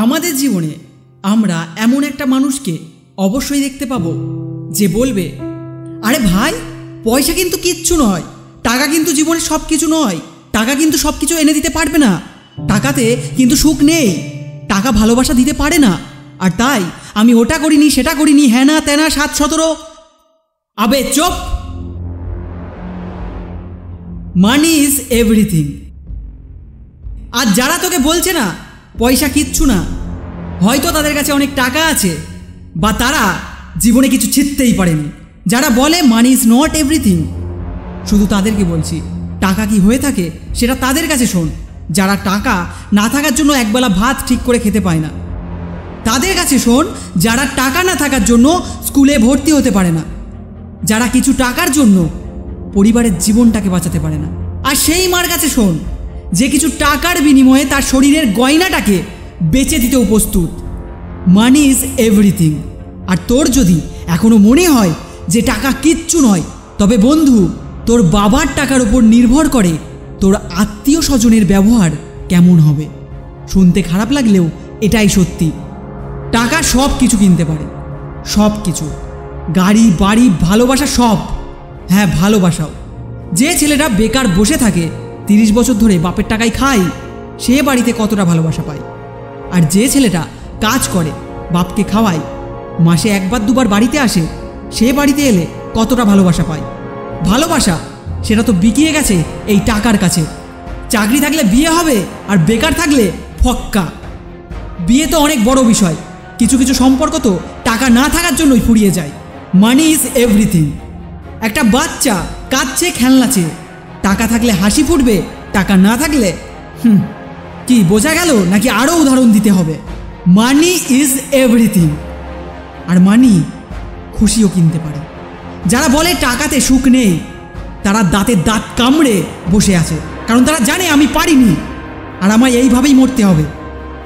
আমাদের জীবনে আমরা এমন একটা মানুষকে অবশ্যই দেখতে পাবো যে বলবে, আরে ভাই, পয়সা কিন্তু কিচ্ছু নয়, টাকা কিন্তু জীবনে সব কিছু নয়, টাকা কিন্তু সব কিছু এনে দিতে পারবে না, টাকাতে কিন্তু সুখ নেই, টাকা ভালোবাসা দিতে পারে না, আর তাই আমি ওটা করিনি সেটা করিনি, হ্যাঁ না তেনা 7-17। আবে চুপ। Money is everything. আর যারা তোকে বলছে না পয়সা কিচ্ছু না, হয়তো তাদের কাছে অনেক টাকা আছে, বা তারা জীবনে কিছু ছিঁড়তেই পারেনি। যারা বলে মানি ইজ নট এভরিথিং, শুধু তাদেরকে বলছি, টাকা কি হয়ে থাকে সেটা তাদের কাছে শোন। যারা টাকা না থাকার জন্য একবেলা ভাত ঠিক করে খেতে পায় না, তাদের কাছে শোন। যারা টাকা না থাকার জন্য স্কুলে ভর্তি হতে পারে না, যারা কিছু টাকার জন্য পরিবারের জীবনটাকে বাঁচাতে পারে না, আর সেই মার কাছে শোন যে কিছু টাকার বিনিময়ে তার শরীরের গয়নাটাকে বেচে দিতেও প্রস্তুত। Money is everything. আর তোর যদি এখনো মনে হয় যে টাকা কিচ্ছু নয়, তবে বন্ধু, তোর বাবার টাকার উপর নির্ভর করে তোর আত্মীয় স্বজনের ব্যবহার কেমন হবে। শুনতে খারাপ লাগলেও এটাই সত্যি। টাকা সব কিছু কিনতে পারে, সব কিছু, গাড়ি, বাড়ি, ভালোবাসা, সব। হ্যাঁ, ভালোবাসাও। যে ছেলেটা বেকার বসে থাকে 30 বছর ধরে বাপের টাকায় খায়, সে বাড়িতে কতটা ভালোবাসা পায়। আর যে ছেলেটা কাজ করে, বাপকে খাওয়ায়, মাসে 1-2 বাড়িতে আসে, সে বাড়িতে এলে কতটা ভালোবাসা পায়। ভালোবাসা সেটা তো বিকিয়ে গেছে এই টাকার কাছে। চাকরি থাকলে বিয়ে হবে, আর বেকার থাকলে ফক্কা। বিয়ে তো অনেক বড় বিষয়, কিছু কিছু সম্পর্ক তো টাকা না থাকার জন্যই ফুরিয়ে যায়। Money is everything. একটা বাচ্চা কাঁদছে খেলনা চেয়ে, টাকা থাকলে হাসি ফুটবে, টাকা না থাকলে কি বোঝা গেল নাকি আরও উদাহরণ দিতে হবে? Money is everything. আর মানি খুশিও কিনতে পারে। যারা বলে টাকাতে সুখ নেই, তারা দাঁতে দাঁত কামড়ে বসে আছে, কারণ তারা জানে আমি পারিনি, আর আমায় এইভাবেই মরতে হবে।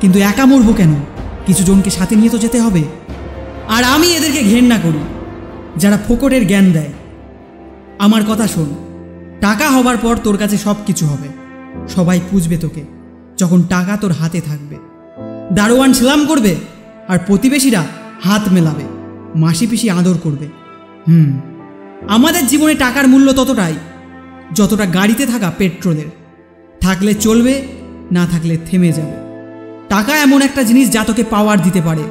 কিন্তু একা মরবো কেন? কিছু জনকে সাথে নিয়ে তো যেতে হবে। আর আমি এদেরকে ঘেন্না করি, যারা ফোকটের জ্ঞান দেয়। আমার কথা শোন, টাকা হবার পর তোর কাছে সব কিছু হবে। সবাই পুজবে তোকে যখন টাকা তোর হাতে থাকবে। দারোয়ান সেলাম করবে, আর প্রতিবেশীরা হাত মেলাবে, মাসি পিসি আদর করবে। আমাদের জীবনে টাকার মূল্য ততটাই যতটা গাড়িতে থাকা পেট্রোলের। থাকলে চলবে, না থাকলে থেমে যাবে। টাকা এমন একটা জিনিস যা তোকে পাওয়ার দিতে পারে,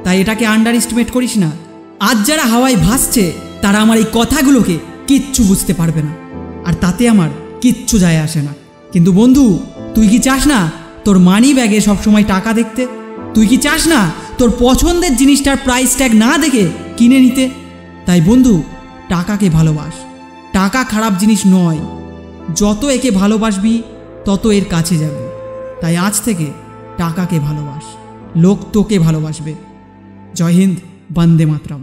তাই এটাকে আন্ডার এস্টিমেট করিস না। আজ যারা হাওয়ায় ভাসছে তারা আমার এই কথাগুলোকে কিচ্ছু বুঝতে পারবে না, আর তাতে আমার কিচ্ছু যায় আসে না। কিন্তু বন্ধু, তুই কি চাস না তোর মানি ব্যাগে সবসময় টাকা দেখতে? তুই কি চাস না তোর পছন্দের জিনিসটার প্রাইস ট্যাগ না দেখে কিনে নিতে? তাই বন্ধু, টাকাকে ভালোবাস। টাকা খারাপ জিনিস নয়, যত একে ভালোবাসবি তত এর কাছে যাবি। তাই আজ থেকে টাকাকে ভালোবাস, লোক তোকে ভালোবাসবে। জয় হিন্দ, বন্দে মাতরম।